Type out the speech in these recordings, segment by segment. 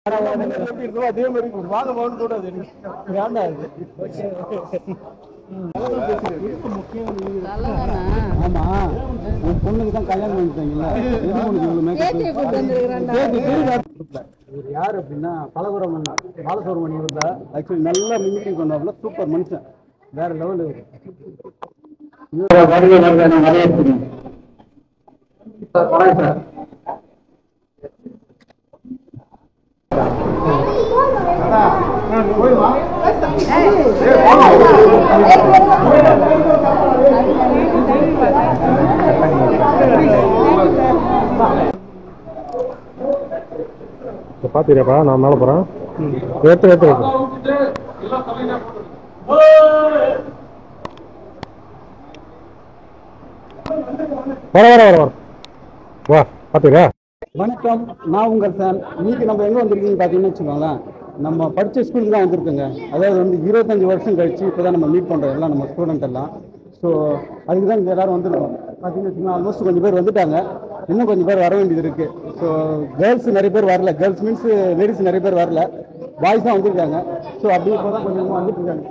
அதே மாதிரி வாங்க போகணும் கூடாது வேண்டாம். ஆமா உன் பொண்ணுக்கு தான் கல்யாணம் பண்ணிட்டாங்களா? இவர் யார் அப்படின்னா பலபுரம் பாலசுப்ரமணியம் இருந்தா ஆக்சுவலி நல்லா மிமிக்ரி பண்ணாப்புல சூப்பர் மனுஷன், வேற லெவல். பாத்தீங்கப்பா, நான் மேல போறேன். ஏத்து ஏத்து வர வர வர வா. பாத்தீங்களா? வணக்கம், நான் உங்கள் சார். இன்னைக்கு நம்ம எங்கே வந்திருக்கீங்கன்னு பார்த்தீங்கன்னு வச்சுக்கோங்களேன், நம்ம படித்த ஸ்கூலுக்கு தான் வந்திருக்கோங்க. அதாவது வந்து 25 வருஷம் கழிச்சு இப்போ தான் நம்ம மீட் பண்ணுறோம் எல்லாம் நம்ம ஸ்டூடெண்ட் எல்லாம். ஸோ அதுக்கு தான் இங்கே எல்லோரும் வந்திருக்கோம். பார்த்தீங்கன்னு வச்சுக்கோங்க, ஆல்மோஸ்ட் கொஞ்சம் பேர் வந்துட்டாங்க, இன்னும் கொஞ்சம் பேர் வர வேண்டியது இருக்குது. ஸோ கேர்ள்ஸ் நிறைய பேர் வரல, கேர்ள்ஸ் மீன்ஸ் லேடிஸ் நிறைய பேர் வரல, பாய்ஸ் தான் வந்திருக்காங்க. ஸோ அப்படி இப்போ தான் கொஞ்சம் வந்துட்டு இருக்காங்க.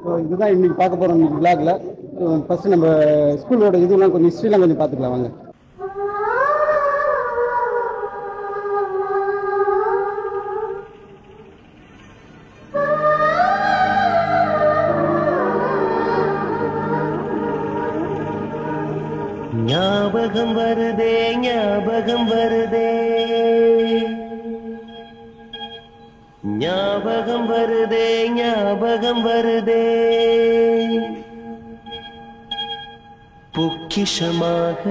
ஸோ இதுதான் இன்றைக்கி பார்க்க போகிறோம் இன்றைக்கி விளாகில். ஃபஸ்ட்டு நம்ம ஸ்கூலோட இதெல்லாம் கொஞ்சம் ஹிஸ்ட்ரிலாம் கொஞ்சம் பார்த்துக்கலாம் வாங்க. ஞாபகம் வருதே ஞாபகம் வருதே ஞாபகம் வருதே ஞாபகம் வருதே, பொக்கிஷமாக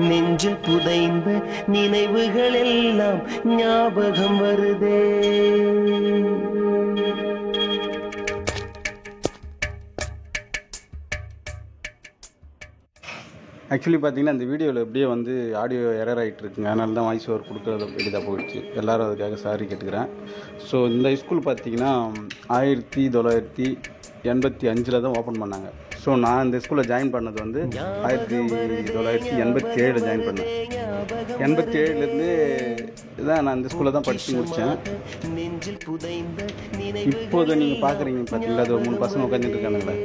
நெஞ்சில் புதைந்த நினைவுகள் எல்லாம் ஞாபகம் வருதே. ஆக்சுவலி பார்த்தீங்கன்னா இந்த வீடியோவில் எப்படியே வந்து ஆடியோ எரர் ஆகிட்டு இருக்குங்க, அதனால தான் வாய்ஸ் ஓவர் கொடுக்குறது வேண்டியதாக போயிடுச்சு. எல்லோரும் அதுக்காக சாரி கேட்டுக்கிறேன். ஸோ இந்த ஸ்கூல் பார்த்தீங்கன்னா 1985 தான் ஓப்பன் பண்ணாங்க. ஸோ நான் இந்த ஸ்கூலில் ஜாயின் பண்ணது வந்து 1987 ஜாயின் பண்ணேன். 87லேருந்து தான் நான் இந்த ஸ்கூலில் தான் படித்து முடித்தேன். இப்போது நீங்கள் பார்க்குறீங்க பார்த்தீங்களா, அது 3 பசங்க உட்காந்துட்டு இருக்கானுங்களே,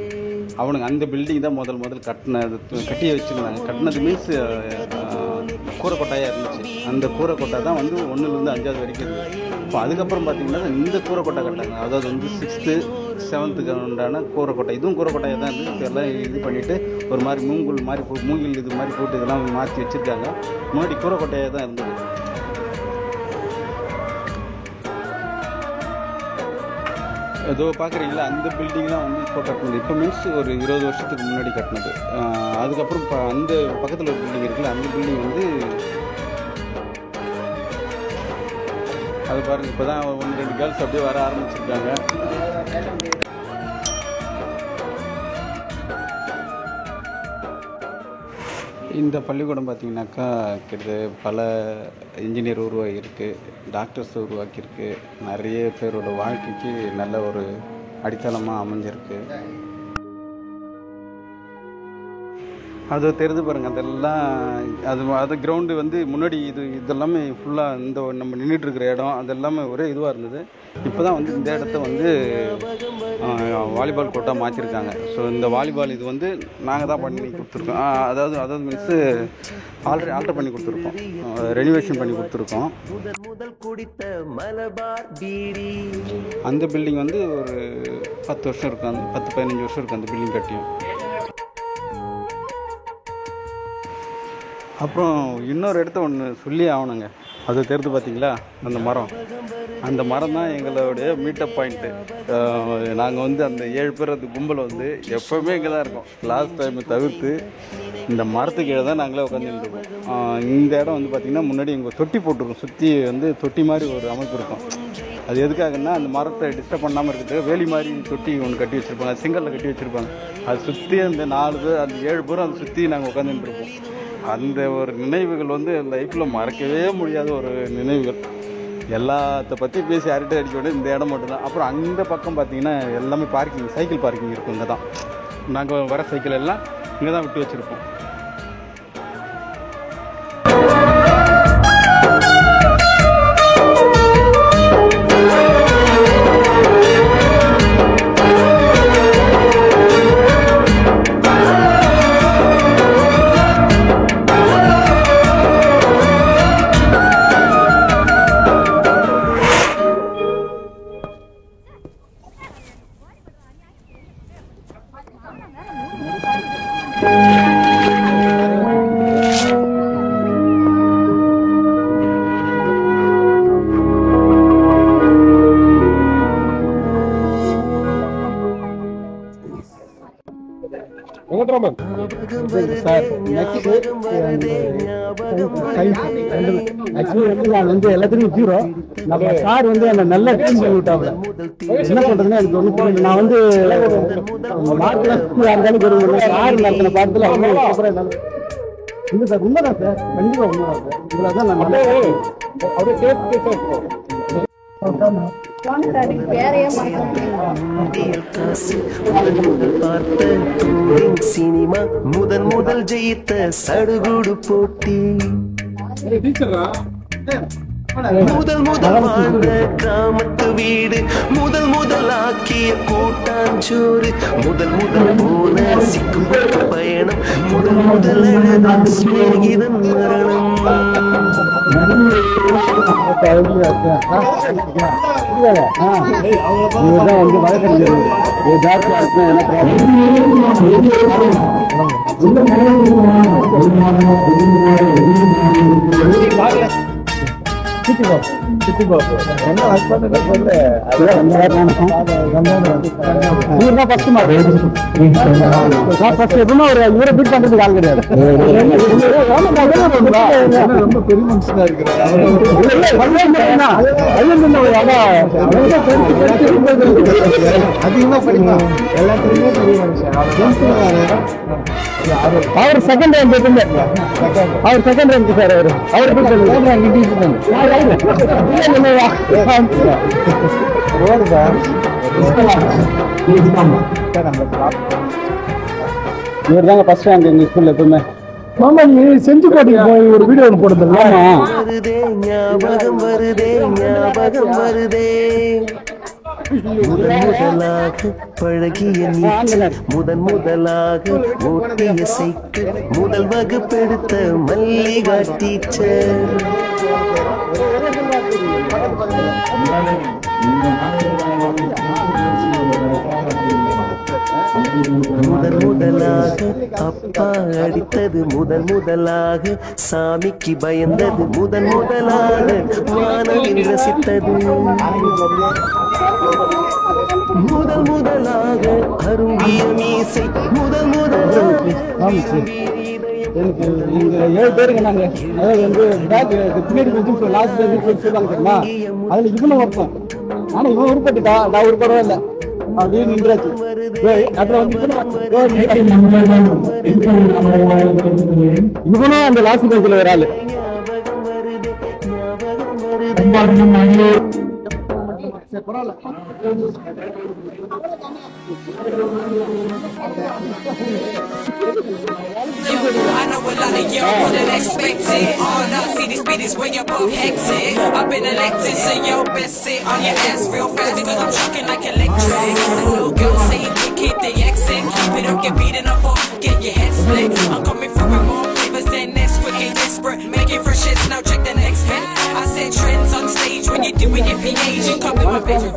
அவனுங்க அந்த பில்டிங் தான் முதல் கட்டி வச்சுருந்தாங்க. கட்டினது மீன்ஸ் கூரை கொட்டாயாக இருந்துச்சு. அந்த கூரை கொட்டை தான் வந்து 1லேருந்து 5வது வரைக்கும் இருந்துச்சு. இப்போ அதுக்கப்புறம் பார்த்தீங்கன்னா இந்த கூரை கொட்டை கட்டாங்க, அதாவது வந்து 6th 7th உண்டான கூரை கொட்டை. இதுவும் கூரை கொட்டையாக தான் இருந்துச்சு. இப்போ எல்லாம் இது பண்ணிவிட்டு ஒரு மாதிரி மூங்கில் இது மாதிரி போட்டு இதெல்லாம் மாற்றி வச்சுருக்காங்க. முன்னாடி கூரை கொட்டையாக தான் இருந்தது. ஏதோ பார்க்குறீங்களா, அந்த பில்டிங்லாம் வந்து இப்போ கட்டினது. இப்போ மீன்ஸ் ஒரு 20 வருஷத்துக்கு முன்னாடி கட்டினது. அதுக்கப்புறம் இப்போ அந்த பக்கத்தில் ஒரு பில்டிங் இருக்குல்ல, அந்த பில்டிங் வந்து அது பாருங்கள், இப்போ தான் 1-2 கேர்ள்ஸ் அப்படியே வர ஆரம்பிச்சிருக்காங்க. இந்த பள்ளிக்கூடம் பார்த்திங்கனாக்கா கிட்டத்தட்ட பல இன்ஜினியர் உருவாகியிருக்கு, டாக்டர்ஸ் உருவாக்கியிருக்கு, நிறைய பேரோட வாழ்க்கைக்கு நல்ல ஒரு அடித்தளமாக அமைஞ்சிருக்கு. அது தெரிந்து பாருங்கள், அதெல்லாம் அது கிரவுண்டு வந்து முன்னாடி இதெல்லாமே ஃபுல்லாக இந்த நம்ம நின்றுட்டு இருக்கிற இடம் அதெல்லாமே ஒரே இதுவாக இருந்தது. இப்போ தான் வந்து இந்த இடத்த வந்து வாலிபால் கோர்ட்டாக மாற்றிருக்காங்க. ஸோ இந்த வாலிபால் இது வந்து நாங்கள் தான் பண்ணி கொடுத்துருக்கோம். அதாவது மீன்ஸு ஆல்டர் பண்ணி கொடுத்துருக்கோம், ரெனிவேஷன் பண்ணி கொடுத்துருக்கோம். அந்த பில்டிங் வந்து ஒரு 10 வருஷம் இருக்கும், 10-15 வருஷம் இருக்கும் அந்த பில்டிங் கட்டியும். அப்புறம் இன்னொரு இடத்த ஒன்று சொல்லி ஆகணுங்க, அது தெரிந்து பார்த்தீங்களா, அந்த மரம் தான் எங்களுடைய மீட்டப் பாயிண்ட்டு. நாங்கள் வந்து அந்த 7 பேர் அந்த கும்பல் வந்து எப்போவுமே இங்கே தான் இருக்கோம். லாஸ்ட் டைமை தவிர்த்து இந்த மரத்துக்கு கீழே தான் நாங்களே உட்காந்துட்டு இருக்கோம். இந்த இடம் வந்து பார்த்திங்கன்னா முன்னாடி எங்கள் தொட்டி போட்டிருக்கோம், சுற்றி வந்து தொட்டி மாதிரி ஒரு அமைப்பு இருக்கும். அது எதுக்காகன்னா அந்த மரத்தை டிஸ்டர்ப் பண்ணாமல் இருக்கிறதுக்கு வேலி மாதிரி தொட்டி ஒன்று கட்டி வச்சுருப்பாங்க, செங்கல்ல கட்டி வச்சுருப்பாங்க. அது சுற்றி அந்த 4 பேர் அந்த 7 பேரும் அதை சுற்றி நாங்கள் உட்காந்துட்டு இருப்போம். அந்த ஒரு நினைவுகள் வந்து லைஃப்பில் மறக்கவே முடியாத ஒரு நினைவுகள். எல்லாத்த பற்றி பேசி அரட்டை அடிக்க வேண்டிய இந்த இடம் மட்டும்தான். அப்புறம் அந்த பக்கம் பார்த்தீங்கன்னா எல்லாமே பார்க்கிங், சைக்கிள் பார்க்கிங் இருக்கும். இங்கே தான் நாங்கள் வர சைக்கிள் எல்லாம் இங்கே தான் விட்டு வச்சுருப்போம். கேமராமேன். சார் நெக்ஸ்ட் ஆக்சுவலி வந்து நான் வந்து எல்லாத்துக்கும் ஜீரோ. நம்ம சார் வந்து என்ன நல்லா டீம் பண்ணி விட்டாங்க. என்ன பண்றதுன்னு எனக்கு ஒன்றும் புரியல. நான் வந்து மார்க்லாம் இருந்தாலும் பெருமை சார் நடத்தின பாடத்துல அவங்க சூப்பராக இருந்தாலும் இல்லை சார். உண்மைதான் சார், கண்டிப்பாக உண்மைதான் சார். இவ்வளோ தான் நான் அப்படியே சினிமா முதல் ஜெயித்த சடுகுடு போட்டி முதல் வாழ்ந்த கிராமத்து வீடு முதல் ஆக்கிய கூட்டாஞ்சோறு முதல் போன சிக்குப்பட்ட பயணம் முதல் அழுத சிநேகிதன் மரணம் இதுதான் வந்து வழக்கறிஞர் இவரை பீட் பண்றதுக்கு ஆள் கிடையாது. ரொம்ப பெரிய மனுஷனா இருக்கிறார். அதிகமா படிப்பான். எல்லாத்துலயுமே பெரிய மனுஷன். அவர் செகண்ட் ரேங்க் அவர் செகண்ட் ரேங்க் சார். அவர் இவர் தாங்க ஃபர்ஸ்ட் ரேங்க் எங்க ஸ்கூல்ல எப்பவுமே. மாமா நீ செஞ்சு போட்டீங்க போய் ஒரு வீடியோ ஒன்று போடுறது. ஞாபகம் வருதே முதலாக பழகிய முதலாக ஓட்டிய சைக்கிள் முதல் வகுப்பெடுத்த மல்லிகா டீச்சர் முதலாக அப்பா அடித்தது முதலாக சாமிக்கு பயந்தது முதலாக வானவில் ரசித்தது முதலாக அருங்கிய மீசை முதலாக எனக்கு இங்க 7 பேருக்கு நாங்க அதாவது வந்து பேக் பின்னாடி கொஞ்சம் லாஸ்ட் பேக் சொல்லுவாங்க தெரியுமா, அதுல இவனும் ஒருத்தன். ஆனா இவன் உருப்பட்டுட்டா, நான் உருப்படவே இல்லை அப்படியே நின்றாச்சு. அதுல வந்து இவனும் அந்த லாஸ்ட் பேங்க்ல ஒரு ஆளு. I know a lot of y'all wouldn't expect it. All I see this beat is where you're both hectic. I've been elected, so yo best sit on your ass real fast because I'm shocking like electric. The little girl say keep the accent, keep it up, get beaten up or get your head split. I'm coming through with more flavors than this, quick desperate, making fresh hits. Now check the next hit. I said trends on stage when you're doing your PH and come in my page.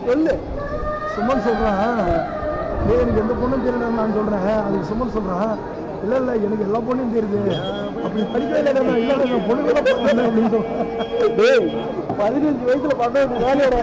சொல்லு சுமன் சொல்றான் எனக்கு எந்த பொண்ணும் தெரியலன்னு நான் சொல்றேன் அதுக்கு சுமன் சொல்றான் இல்ல இல்ல எனக்கு எல்லா பொண்ணையும் தெரியுது அப்படி படிக்கவே இல்லை இல்ல பொண்ணுங்கெல்லாம் பண்ணல அப்படின்னு 15 வயசுல பண்ண வேலையோட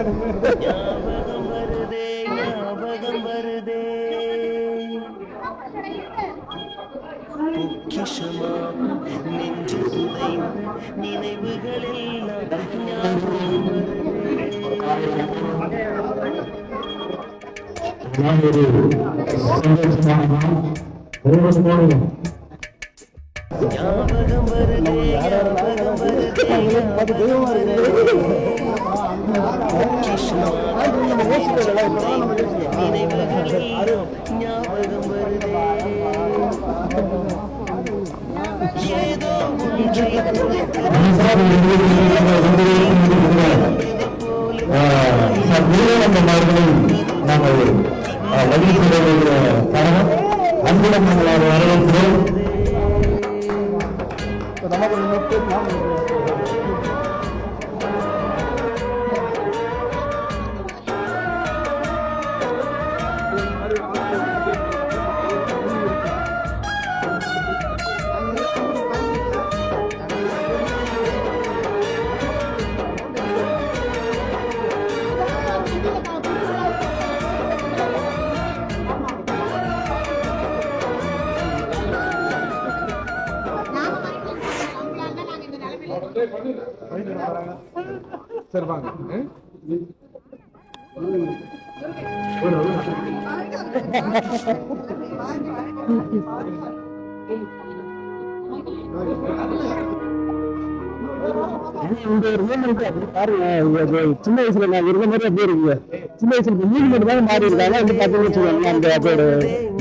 சரி வாங்க சின்ன வயசுல நான் இருந்த மாதிரி அப்படியே இருக்குங்க சின்ன வயசுல மூணு மட்டும் தான் மாறி இருக்காங்க வந்து பாத்தீங்கன்னு வச்சுக்கோங்க அந்த அதோட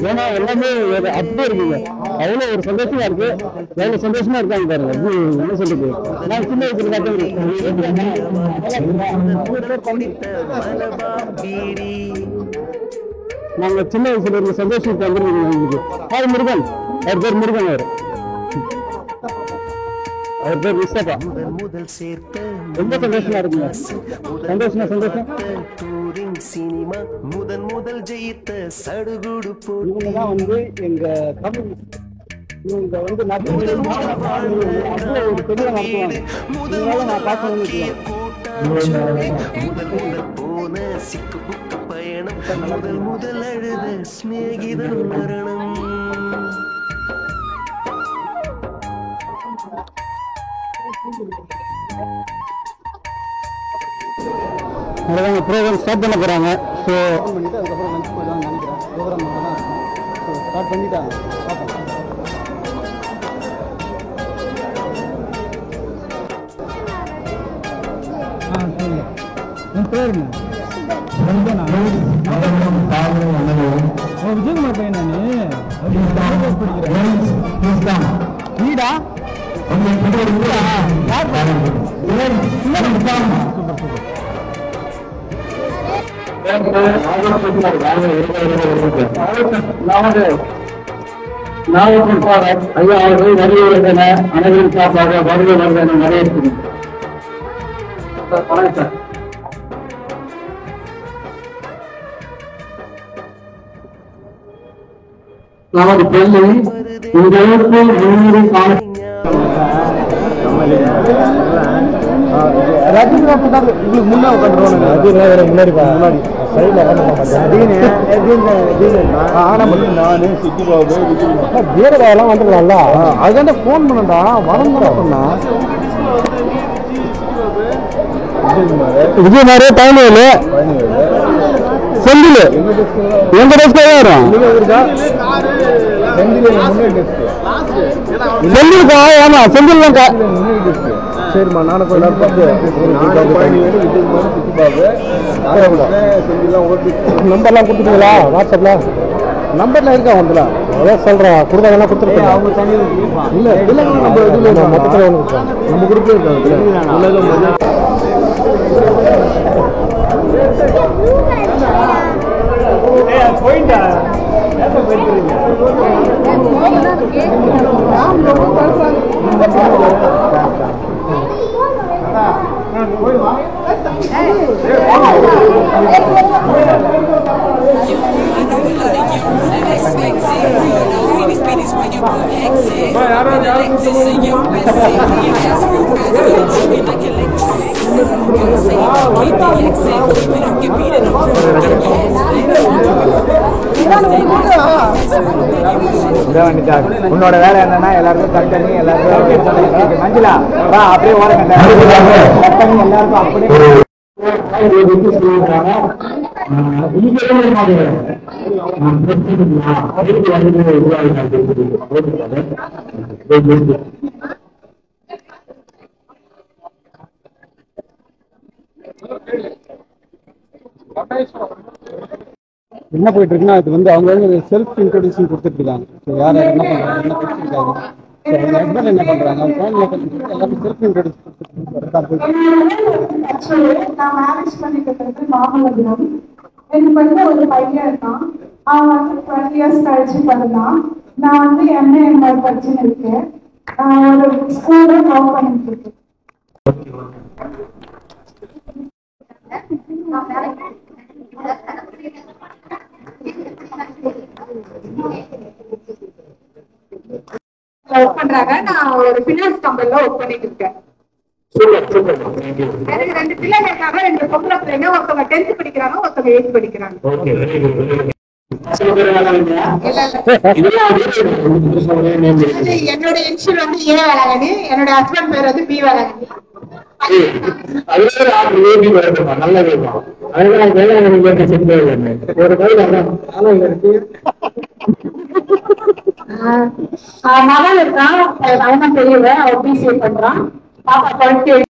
ஏன்னா எல்லாமே அப்படியே இருக்குங்க அவ்வளவு ஒரு சந்தோஷமா இருக்கு எவ்வளவு சந்தோஷமா இருக்காங்க பாருங்க என்ன சொல்றது நான் சின்ன வயசுல நாங்க சின்ன வயசுல இருந்த சந்தோஷத்துக்கு வந்துருக்கோம் அவர் முருகன் அவர் பேர் முருகன் அவர் பேர் விஸ்வா ரொம்ப சந்தோஷமா இருக்குங்க சந்தோஷம் சினிமா முதல் ஜெயித்த சடுகுடு இவங்கதான் வந்து எங்க தமிழ் இவங்க வந்து ஒரு பெரிய நடத்துவாங்க நான் பார்க்க போன சிக்கு புக்கு பயணம் முதல் அழுத ஸ்நேகிதன் மரணம் ப்ரோக்ராம் ஸ்டார்ட் பண்ண போறாங்க ஸோ பண்ணிட்டு அதுக்கப்புறம் லஞ்ச் போயிடலாம்னு நினைக்கிறேன் ப்ரோக்ராம் தான் இருக்கும் ஸோ ஸ்டார்ட் பண்ணிட்டாங்க சரி என் பேர் விஜயகுமார் பையனா நீ வீடா நாகப்பன் ஐயா அவர்கள் வருகிறதென அனைவரும் சார்பாக வருகை வருவதென வரவேற்கிறேன். வணக்கம். நமது பள்ளி இந்த அளவுக்கு முன்னேறி முன்னாடி வீரவாயெல்லாம் வந்துக்கலாம்ல அதுதான் போன் பண்ணா வரணும் சொன்னா விஜயகுமார் பயணிகள் செந்தில் எங்க டெஸ்ட் வரும் செந்தில் ஆமா செந்தில் தான் சரிம்மா நானும் நம்பர்லாம் கொடுத்துட்டீங்களா வாட்ஸ்அப்ல நம்பர்லாம் இருக்கா வந்துல அதான் சொல்றேன் கொடுத்தாங்கலாம் கொடுத்துருக்கேன் அவங்க தனி இல்லை இல்லை நம்ம இதில் மொத்தத்தில் நம்ம குரூப்ல இருக்காங்க உன்னோட வேலை என்னன்னா எல்லாருக்கும் கட் பண்ணி எல்லாருக்கும் மஞ்சளா அப்படியே ஓரங்க கட் பண்ணி எல்லாருக்கும் அப்படியே என்ன போயிட்டு இருக்குன்னா இது வந்து அவங்க வந்து செல்ஃப் இன்ட்ரோடியூஷன் கொடுத்துட்டு இருக்காங்க. யார் என்ன பண்றாங்க, என்ன பேசிருக்காங்க, ஹஸ்பண்ட் என்ன பண்றாங்க, எல்லாரும் செல்ஃப் இன்ட்ரோடியூஸ் கொடுத்துட்டு நான் மேரேஜ் பண்ணிக்கிறது மாமல்லபுரம். எனக்கு வந்து ஒரு பையன் இருக்கான். அவன் வந்து 12 இயர்ஸ் கழிச்சு பண்ணலாம். நான் வந்து MA படிச்சுன்னு இருக்கேன். ஒரு ஸ்கூல்ல ஒர்க் பண்ணிட்டு இருக்கேன். ஒர்க் பண்றாங்க. நான் ஒரு ஃபினான்ஸ் கம்பெனில ஒர்க் பண்ணிட்டு இருக்கேன். எனக்கு 2 பிள்ளைங்க இருக்காங்க. 2 பொம்பளை பிள்ளைங்க. ஒருத்தவங்க 10th படிக்கிறாங்க, ஒருத்தவங்க 8th படிக்கிறாங்க. என்னோட இன்ஷியல் வந்து ஏ வேளாங்கண்ணி, என்னோட ஹஸ்பண்ட் பேர் வந்து பி வேளாங்கண்ணி. மகன் இருக்கான், அவன் தெரியல, அவன் பிசிஏ பண்றான். பாப்பா 12th.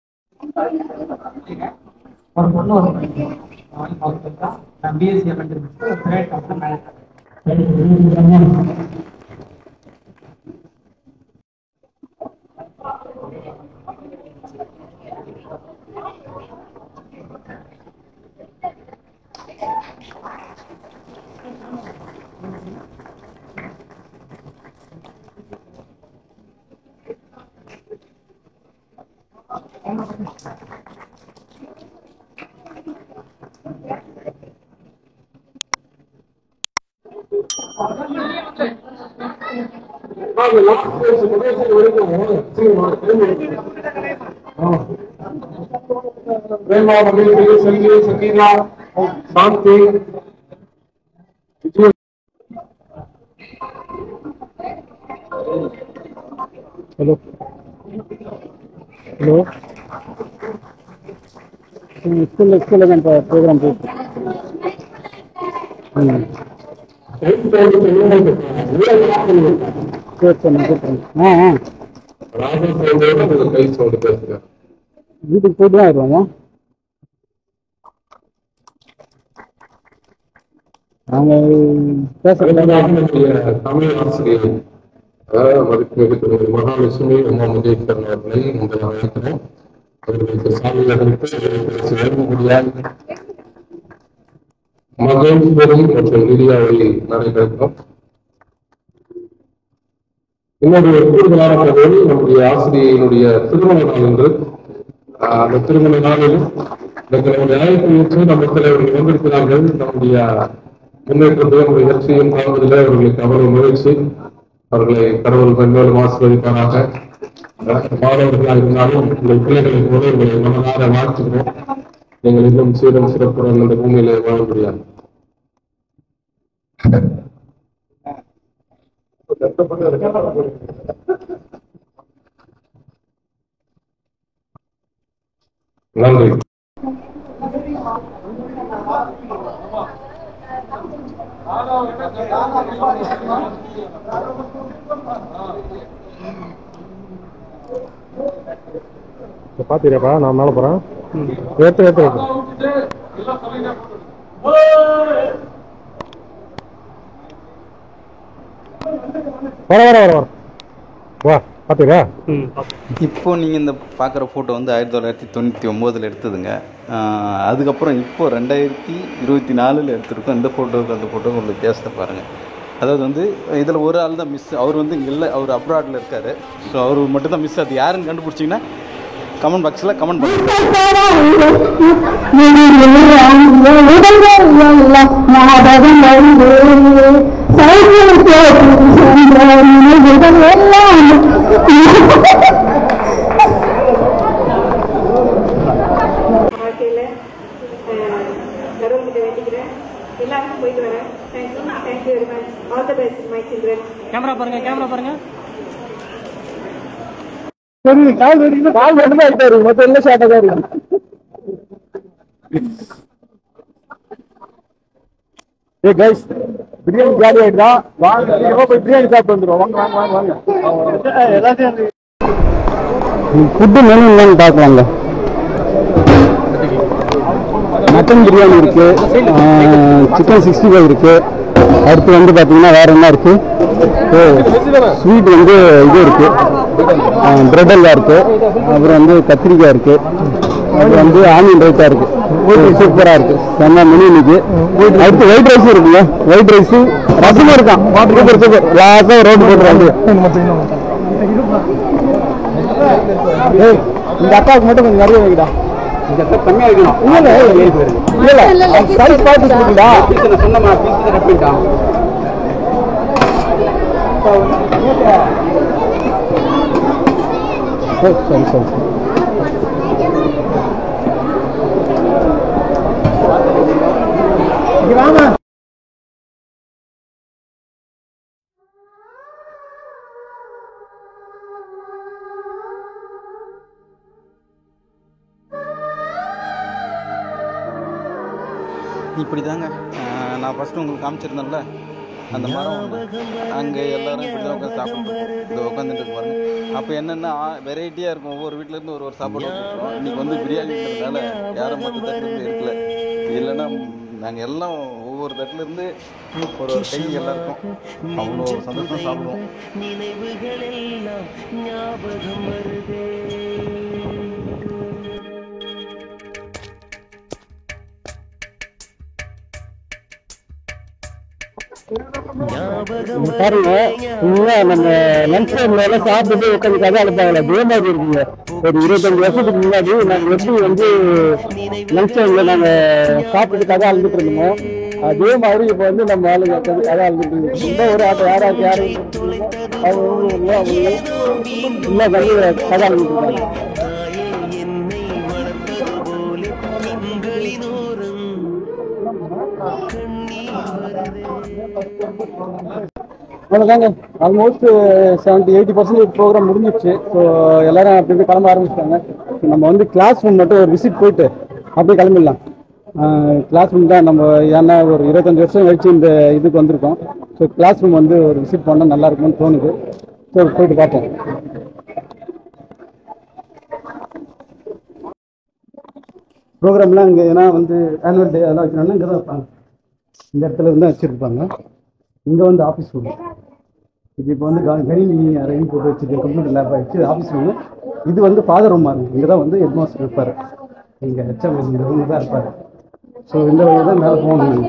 Hello hello school programme வீட்டுக்கு போயிட்டு தான் வருவாங்க. நாங்க தமிழ் ஆசிரியர் மதிப்புமிகு மகாலட்சுமி அம்மா முஜேஸ்வரன் அவர்களை உங்களை அழைக்கிறேன். அவர்களுக்கு சாமியார்களுக்கு வழங்கக்கூடியால் மகேஸ்வரி மற்றும் லிலியாவை நடைபெறுகிறோம். இன்னொரு கூடுதலான தகவல், நம்முடைய ஆசிரியனுடைய திருமண நாள் என்று அந்த திருமண நாளிலும் நம்முடைய அழைப்பு ஏற்று நம்ம தலைவர்கள் வந்திருக்கிறார்கள். நம்முடைய முன்னேற்றத்தை நம்முடைய வெற்றியும் காண்பதில் அவர்களுக்கு அவ்வளவு மகிழ்ச்சி. அவர்களை கடவுள் மென்மேலும் ஆசீர்வதிப்பாராக. மாணவர்களாக இருந்தாலும் உங்கள் பிள்ளைகளுக்கு கூட உங்களை மனதார வாழ்த்துகிறோம். நீங்கள் இன்னும் சீரம் சிறப்புடன் அந்த பூமியிலே வாழ முடியாது. நன்றி. பாத்தீங்கப்பா, நான் மேல போறேன். ஏத்து ஏத்து வர வர வர வர வா. பாத்தீங்களா? இப்போ நீங்கள் இந்த பார்க்குற ஃபோட்டோ வந்து 1999 எடுத்ததுங்க. அதுக்கப்புறம் இப்போ 2024 எடுத்திருக்கோம். இந்த ஃபோட்டோவுக்கு அந்த ஃபோட்டோவுக்கு உள்ள வித்தியாசத்தை பாருங்கள். அதாவது வந்து இதில் ஒரு ஆள் தான் மிஸ். அவர் வந்து இங்கே இல்லை, அவர் அப்ராடில் இருக்கார். ஸோ அவர் மட்டும் தான் மிஸ். அது யாருன்னு கண்டுபிடிச்சிங்கன்னா கமெண்ட் பாக்ஸில் கமெண்ட் பண்ணுங்க. வாழ்க்கையில் கடவுள்கிட்ட வேண்டிக்கிறேன். எல்லாருக்கும் போயிட்டு வரேன். Thank you very much. All the best my children. Camera பாருங்க. சரி, கால் ரெண்டு ஆயிட்டாரு. மொத்தம் எல்லாம் ஷார்ட்டா தான் இருக்கு. ஏ கைஸ், பிரியாணி ஜாலி ஆயிடுதா? வாங்க போய் பிரியாணி சாப்பிட்டு வந்துடும். வாங்க. எல்லாத்தையும் ஃபுட்டு மெனு என்னன்னு பார்க்கலாங்க. மட்டன் பிரியாணி இருக்கு, சிக்கன் 65 இருக்கு. அடுத்து வந்து பார்த்தீங்கன்னா வேற என்ன இருக்கு? ஸ்வீட் வந்து இது இருக்கு, பிரெட் அல்வா இருக்கு. அப்புறம் வந்து கத்திரிக்காய் இருக்கு. அப்புறம் வந்து ஆனியன் ரைத்தா இருக்கு. சூப்பரா இருக்கு, செம்ம மெனு இன்னைக்கு. அடுத்து ஒயிட் ரைஸும் இருக்குங்க. ஒயிட் ரைஸு ரசமும் இருக்கான். சூப்பர். லாஸ்டா ரோடு போட்டுருவாங்க. இந்த அக்காவுக்கு மட்டும் கொஞ்சம் நிறைய வைக்கடா. இந்த அக்கா கம்மியா வைக்கணும். இல்ல சைஸ் பார்த்து சொல்லுடா. சொன்னமா பீஸ் ரெப்பிட்டான். சரி. வாங்க. இப்படி தாங்க நான் ஃபஸ்ட்டு உங்களுக்கு காமிச்சிருந்தேன்ல அந்த மரம் அங்கே எல்லாரும் இப்படி தான் உட்காந்து சாப்பிட்டு இதை உட்காந்துட்டு பாருங்க. அப்போ என்னென்னா வெரைட்டியாக இருக்கும். ஒவ்வொரு வீட்டிலேருந்து ஒரு சாப்பாடு வச்சுருக்கோம். இன்றைக்கி வந்து பிரியாணின்றதுனால யாரும் மற்ற தட்டுலேருந்து எடுக்கல. இல்லைன்னா நாங்கள் எல்லாம் ஒவ்வொரு தட்டுலேருந்து ஒரு கை எல்லாருக்கும் அவ்வளோ சந்தோஷம் சாப்பிடுவோம். நினைவுகள் எல்லாம் ஞாபகம் வருதே. பாருங்க, நம்ம லஞ்ச் டைம்ல எல்லாம் சாப்பிட்டு உட்காந்து கதை அனுப்பாங்களே, அதே மாதிரி இருக்குங்க. ஒரு 25 வருஷத்துக்கு முன்னாடி நாங்க எப்படி வந்து லஞ்ச் டைம்ல நாங்க சாப்பிட்டு கதை அழுந்துட்டு இருந்தோம், அதே மாதிரி இப்ப வந்து நம்ம ஆளுங்க உட்காந்து கதை அழுந்துட்டு இருக்கோம். இந்த ஒரு ஆட்டை யாராவது அவங்க கதை அழுந்துட்டு இருக்காங்க. அவ்வளோதாங்க, ஆல்மோஸ்ட் 70-80% ப்ரோக்ராம் முடிஞ்சிடுச்சு. ஸோ எல்லாரும் அப்படி கிளம்ப ஆரம்பிச்சிட்டாங்க. நம்ம வந்து கிளாஸ் ரூம் மட்டும் ஒரு விசிட் போயிட்டு அப்படியே கிளம்பிடலாம். கிளாஸ் ரூம் தான் நம்ம, ஏன்னா ஒரு 25 வருஷம் கழிச்சு இந்த இதுக்கு வந்திருக்கோம். ஸோ கிளாஸ் ரூம் வந்து ஒரு விசிட் பண்ணால் நல்லா இருக்கும்னு தோணுது. ஸோ போயிட்டு பார்ப்போம். ப்ரோக்ராம்லாம் இங்கே ஏன்னா வந்து ஆனுவல் டே அதெல்லாம் வச்சுருந்தாங்கன்னா இங்கே தான் வைப்பாங்க. இந்த இடத்துல இருந்தால் வச்சுருப்பாங்க. இங்கே வந்து ஆஃபீஸ் ரூம். இது இப்போ வந்து கணினி அறையும் போட்டு வச்சுருக்கு, கம்ப்யூட்டர் லேப் ஆகிடுச்சு. ஆஃபீஸ் ரூமு இது வந்து ஃபாதர் ரூமாக இருக்கும். இங்கே தான் வந்து ஹெட் மாஸ்டர் இருப்பார். இங்கே ஹெச்எம் இந்த ரூமில் தான் இருப்பார். ஸோ இந்த வழியாக தான் மேலே போகணும்.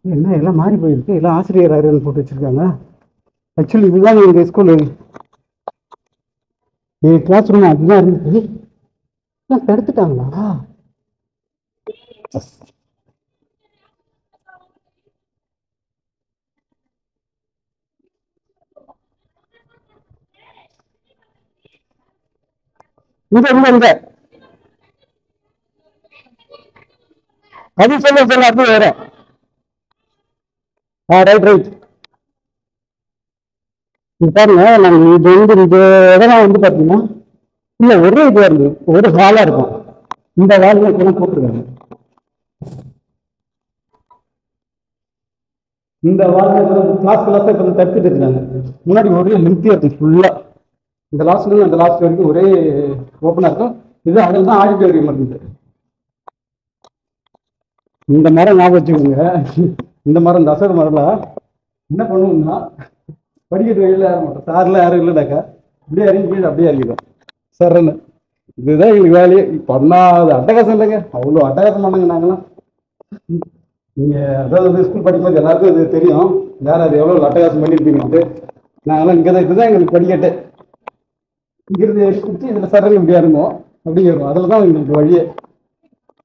என்ன எல்லாம் மாறி போயிருக்கு, எல்லாம் ஆசிரியர் அறைன்னு போட்டு வச்சுருக்காங்க. ஆக்சுவலி இதுதான் எங்கள் ஸ்கூலு, எங்கள் கிளாஸ் ரூம் அதுதான் இருந்துச்சு. எடுத்துட்டாங்களா? இங்க அது சொல்ல அது வேற. ரைட் பாருங்க, நாங்கள் இது வந்து இந்த இடம்லாம் வந்து பார்த்தீங்கன்னா இல்லை ஒரே இதுவாக இருந்தது, ஒரு ஹாலாக இருக்கும். இந்த ஹாலில் இப்போலாம் போட்டுருக்காங்க. இந்த ஹாலில் கிளாஸ் கிளாஸாக இப்போ தடுத்துட்டு இருக்காங்க. முன்னாடி ஒரே லென்த்தியாக இருக்கும் ஃபுல்லாக. இந்த லாஸ்ட்லேருந்து அந்த லாஸ்ட் வரைக்கும் ஒரே ஓப்பனாக இருக்கும். இது அதில் தான் ஆடிட்டோரியம் இருந்தது. இந்த மரம் ஞாபகம் வச்சுக்கோங்க. இந்த மரம் இந்த அசோக மரம்லாம் என்ன பண்ணுவோம்னா படிக்கட்டு வெளியில் ஏற மாட்டோம். சார்லாம் யாரும் இல்லைனாக்கா அப்படியே இறங்கி அப்படியே இறங்கிடும் சரன்னு. இதுதான் எங்களுக்கு வேலையே. பண்ணாத அட்டகாசம் இல்லைங்க, அவ்வளோ அட்டகாசம் பண்ணாங்க நாங்களாம். நீங்கள் அதாவது வந்து ஸ்கூல் படிக்கும்போது எல்லாருக்கும் இது தெரியும், யார் அது எவ்வளோ அட்டகாசம் பண்ணியிருப்பீங்கன்ட்டு. நாங்களாம் இங்கே தான், இதுதான் எங்களுக்கு படிக்கட்டு. இங்கிருந்து எடுத்து இதில் சரன்னு இப்படி இறங்குவோம், அப்படி ஏறும். அதில் தான் எங்களுக்கு வழியே.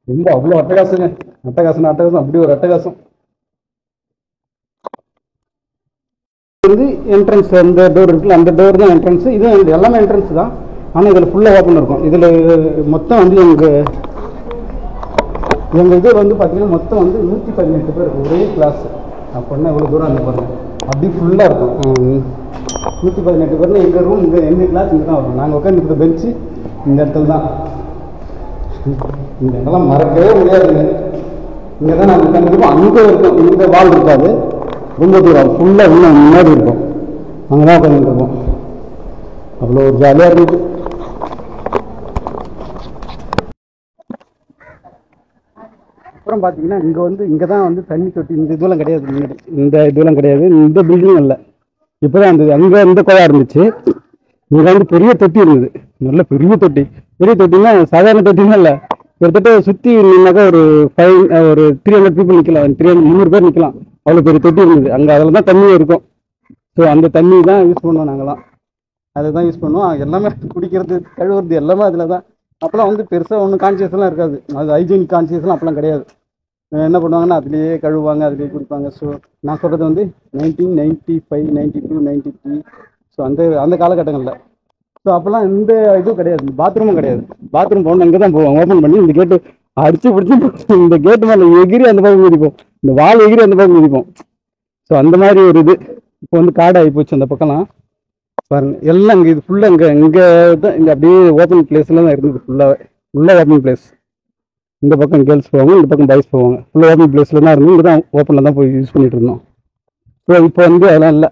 ரொம்ப அவ்வளோ அட்டகாசங்க, அட்டகாசம் அட்டகாசம், அப்படி ஒரு அட்டகாசம். வந்து என்ட்ரன்ஸ் அந்த டோர் இருக்குல்ல, அந்த டோர் தான் என்ட்ரன்ஸ். இது எல்லாமே என்ட்ரன்ஸ் தான், ஆனால் இதில் ஃபுல்லாக ஓப்பன் இருக்கும். இதில் மொத்தம் வந்து எங்கள் இதில் வந்து பார்த்தீங்கன்னா மொத்தம் வந்து 118 பேர் ஒரே கிளாஸ். அப்படின்னா எவ்வளோ தூரம் அந்த பாருங்க, அப்படி ஃபுல்லாக இருக்கும். 118 பேர்னா எங்கள் ரூம் இங்கே, எங்கள் கிளாஸ் இங்கே தான் வரும். நாங்கள் உட்காந்துருக்க பெஞ்சு இந்த இடத்துல தான். இந்த இடம்லாம் மறக்கவே முடியாதுங்க. இங்கே தான் நாங்கள் உட்காந்துருப்போம். அங்கே இருக்கும், இந்த வால் இருக்காது, ரொம்ப தூரம் ஃபுல்லாக இன்னும் முன்னாடி இருக்கும். அங்கே தான் உட்காந்துருப்போம். அவ்வளோ ஒரு ஜாலியாக இருந்துச்சு. அப்புறம் பார்த்தீங்கன்னா இங்கே வந்து இங்கே தான் வந்து தண்ணி தொட்டி. இந்த இதுவெல்லாம் கிடையாது, முன்னாடி இந்த இதுவெல்லாம் கிடையாது, இந்த பில்டிங் இல்லை. இப்போ தான் இருந்தது. அங்கே இந்த கோயா இருந்துச்சு. இங்கே வந்து பெரிய தொட்டி இருந்தது, நல்ல பெரிய தொட்டி. பெரிய தொட்டின்னா சாதாரண தொட்டின்னா இல்லை, கிட்டத்தட்ட சுற்றி நின்னாக்கா ஒரு 300 பீப்புள் நிற்கலாம், 300 பேர் நிற்கலாம். அவ்வளோ பெரிய தொட்டி இருந்தது அங்கே. அதில் தான் தண்ணியும் இருக்கும். ஸோ அந்த தண்ணி தான் யூஸ் பண்ணுவோம் நாங்களாம். அதை தான் யூஸ் பண்ணுவோம். எல்லாமே குடிக்கிறது, கழுவுறது எல்லாமே அதில் தான். அப்போலாம் வந்து பெருசாக ஒன்றும் கான்சியஸ்லாம் இருக்காது. அது ஹைஜீனிக் கான்சியஸ்லாம் அப்போலாம் கிடையாது. என்ன பண்ணுவாங்கன்னா அதுலேயே கழுவுவாங்க, அதுலேயே குடிப்பாங்க. ஸோ நான் சொல்கிறது வந்து 1995, 92, 93. ஸோ அந்த காலகட்டங்களில். ஸோ அப்போல்லாம் இந்த இதுவும் கிடையாது, பாத்ரூமும் கிடையாது. பாத்ரூம் போகணும் இங்கே தான் போவோம், ஓப்பன் பண்ணி இந்த கேட்டு அடிச்சு பிடிச்சி இந்த கேட்டு மேலே எகிரி அந்த பக்கம் குதிப்போம், இந்த வால் எகிரி அந்த பக்கம் குதிப்போம். ஸோ அந்த மாதிரி ஒரு இது. இப்போ வந்து காடு ஆகி போச்சு அந்த பக்கம்லாம் பாருங்க. எல்லாம் இங்கே இது ஃபுல்லாக இங்கே தான், இந்த அப்படியே ஓப்பன் பிளேஸ்ல தான் இருந்தது. ஃபுல்லாக ஓப்பன் பிளேஸ். இந்த பக்கம் கேர்ள்ஸ் போவாங்க, இந்த பக்கம் பாய்ஸ் போவாங்க. ஃபுல்லாக ஓப்பன் பிளேஸ்ல தான் இருந்து இங்கே தான் ஓப்பனில் தான் போய் யூஸ் பண்ணிட்டு இருந்தோம். ஸோ இப்போ வந்து அதெல்லாம் இல்லை.